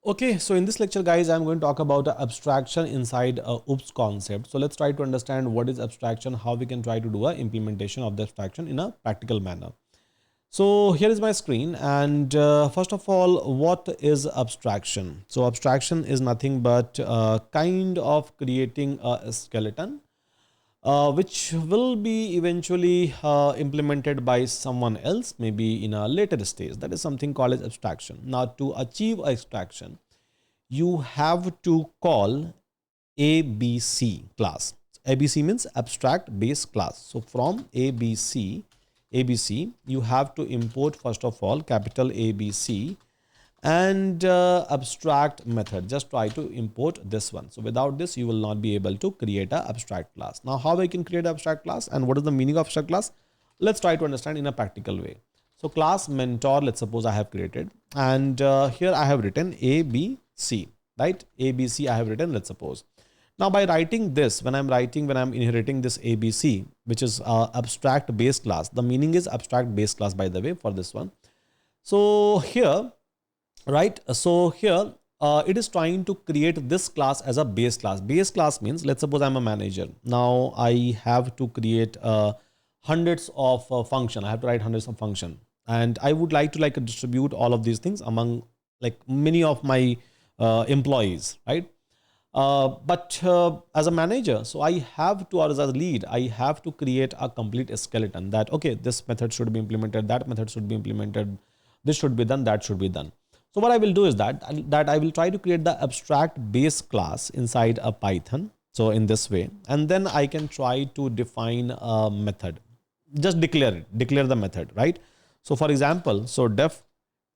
Okay, so in this lecture, guys, I'm going to talk about abstraction inside a OOPS concept. So let's try to understand what is abstraction, how we can try to do a implementation of the abstraction in a practical manner. So here is my screen, and first of all, what is abstraction? So abstraction is nothing but kind of creating a skeleton which will be eventually implemented by someone else, maybe in a later stage. That is something called as abstraction. Now, to achieve abstraction, you have to call ABC class. ABC means abstract base class. So from ABC, you have to import first of all capital ABC and abstract method. Just try to import this one. So without this, you will not be able to create a abstract class. Now, how I can create an abstract class and what is the meaning of abstract class? Let's try to understand in a practical way. So class mentor, let's suppose I have created, and here I have written ABC, right? ABC I have written, let's suppose. Now by writing this, when I'm inheriting this ABC, which is abstract base class, the meaning is abstract base class, by the way, for this one. So here, right? So here it is trying to create this class as a base class. Base class means, let's suppose I'm a manager. Now I have to create hundreds of function. I have to write hundreds of function, and I would like to distribute all of these things among like many of my employees, right? But as a manager, so I have to, or as a lead, I have to create a complete skeleton that, okay, this method should be implemented, that method should be implemented, this should be done, that should be done. So what I will do is that I will try to create the abstract base class inside a Python. So in this way, and then I can try to define a method. Just declare the method, right? So for example, so def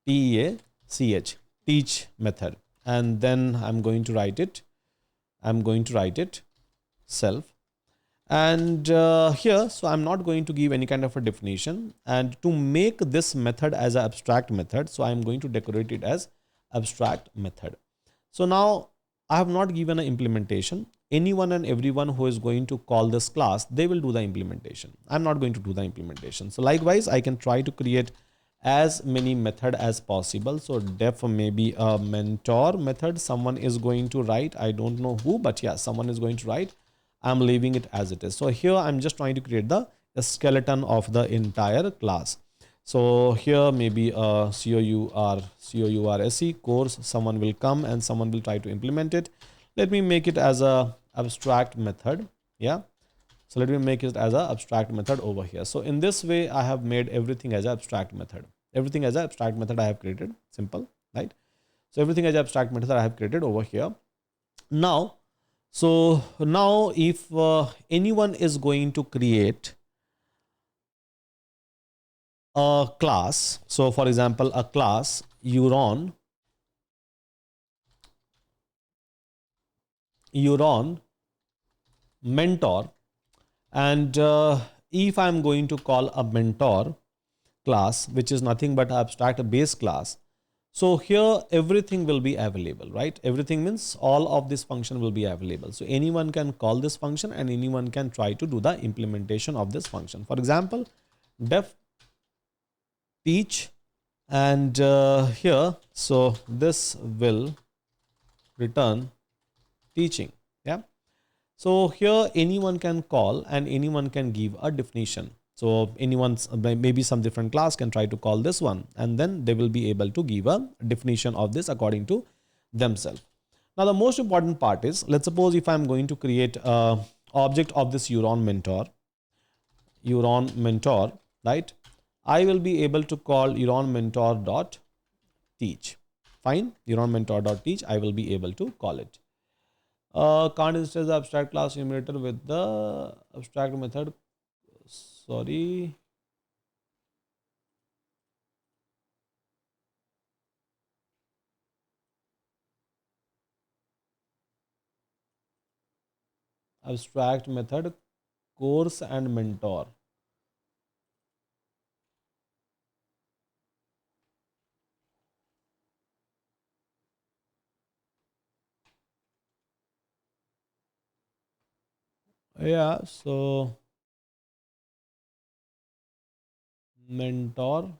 teach, teach method, and then I'm going to write it self, and here, so I'm not going to give any kind of a definition, and to make this method as an abstract method, so I'm going to decorate it as abstract method. So now I have not given an implementation. Anyone and everyone who is going to call this class, they will do the implementation. I'm not going to do the implementation. So likewise, I can try to create as many method as possible. So def maybe a mentor method someone is going to write. I don't know who, but yeah, someone is going to write. I'm leaving it as it is. So here I'm just trying to create the skeleton of the entire class. So here maybe a course course, someone will come and someone will try to implement it. Let me make it as a abstract method. Yeah. So let me make it as a abstract method over here. So in this way, I have made everything as an abstract method. Everything as an abstract method I have created. Simple, right? So everything as an abstract method I have created over here. Now, so now if anyone is going to create a class, so for example, a class Euron mentor, and if I'm going to call a mentor class, which is nothing but abstract base class, so here everything will be available, right? Everything means all of this function will be available. So anyone can call this function and anyone can try to do the implementation of this function. For example, def teach, and here, so this will return teaching. Yeah. So here anyone can call and anyone can give a definition. So anyone's maybe some different class can try to call this one, and then they will be able to give a definition of this according to themselves. Now the most important part is, let's suppose if I'm going to create a object of this Euron mentor, right? I will be able to call Euron mentor dot teach. Fine, Euron mentor dot teach. I will be able to call it. Can't instance the abstract class enumerator with the abstract method. Sorry. Abstract method, course and mentor. Yeah, so mentor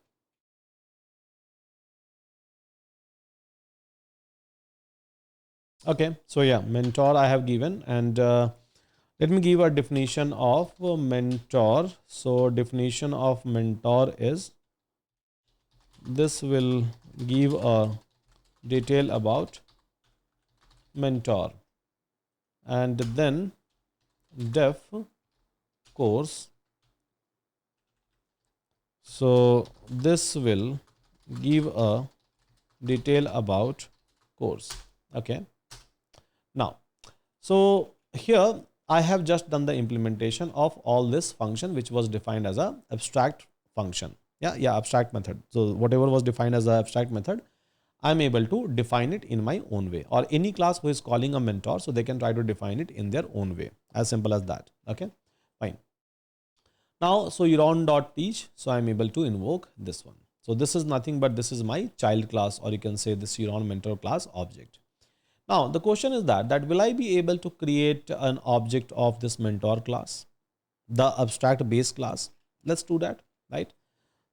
Okay, so yeah, mentor I have given, and let me give a definition of mentor. So definition of mentor is, this will give a detail about mentor, and then def course. So this will give a detail about course. Okay. Now, so here I have just done the implementation of all this function which was defined as a abstract function. Yeah, abstract method. So whatever was defined as a abstract method, I'm able to define it in my own way, or any class who is calling a mentor, so they can try to define it in their own way. As simple as that. Okay, fine. Now, so Euron.teach, so I'm able to invoke this one. So this is nothing but this is my child class, or you can say this Euron mentor class object. Now, the question is that will I be able to create an object of this mentor class, the abstract base class? Let's do that, right?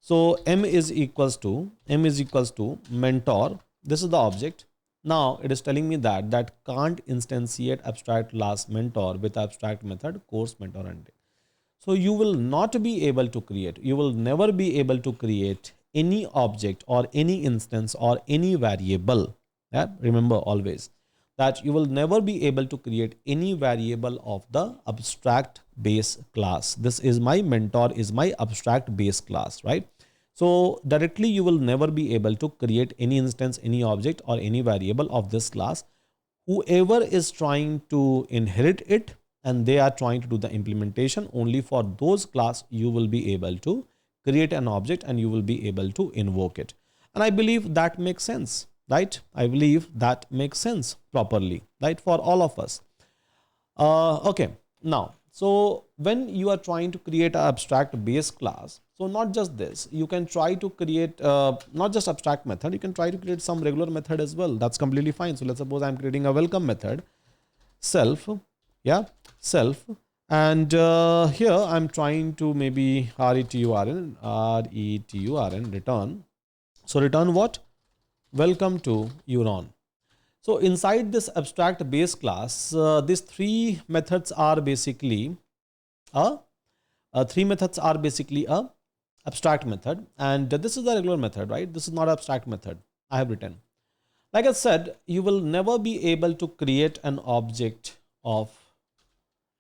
So m is equals to mentor. This is the object. Now it is telling me that can't instantiate abstract class mentor with abstract method course mentor ending. So you will not be able to create, you will never be able to create any object or any instance or any variable. Yeah, remember always that you will never be able to create any variable of the abstract base class. This is my mentor, is my abstract base class, right? So directly you will never be able to create any instance, any object or any variable of this class. Whoever is trying to inherit it and they are trying to do the implementation, only for those class you will be able to create an object and you will be able to invoke it. And I believe that makes sense, right? I believe that makes sense properly, right, for all of us. Okay, now, so when you are trying to create an abstract base class, so not just this, you can try to create not just abstract method, you can try to create some regular method as well. That's completely fine. So let's suppose I'm creating a welcome method, self, yeah, self, and here I'm trying to maybe return return. So return what? Welcome to Euron. So inside this abstract base class, these three methods are basically a abstract method, and this is the regular method, right? This is not abstract method I have written. Like I said, you will never be able to create an object of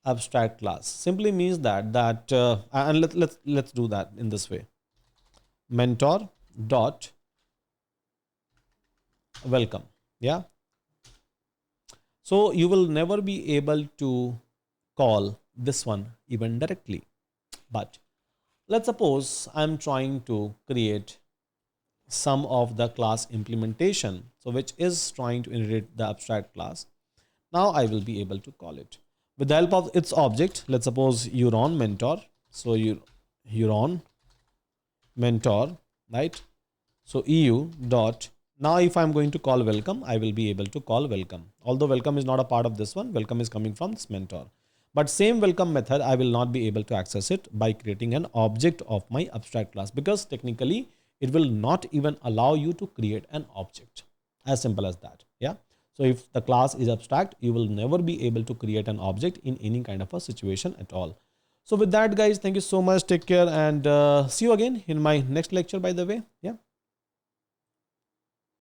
abstract class. Simply means and let's do that in this way. Mentor dot welcome. Yeah. So you will never be able to call this one even directly. But let's suppose I'm trying to create some of the class implementation, so which is trying to inherit the abstract class. Now I will be able to call it with the help of its object. Let's suppose Euron mentor. So Euron mentor, right? So EU dot. Now if I'm going to call welcome, I will be able to call welcome. Although welcome is not a part of this one, welcome is coming from this mentor. But same welcome method, I will not be able to access it by creating an object of my abstract class, because technically it will not even allow you to create an object. As simple as that. Yeah. So if the class is abstract, you will never be able to create an object in any kind of a situation at all. So with that, guys, thank you so much. Take care and see you again in my next lecture, by the way. Yeah.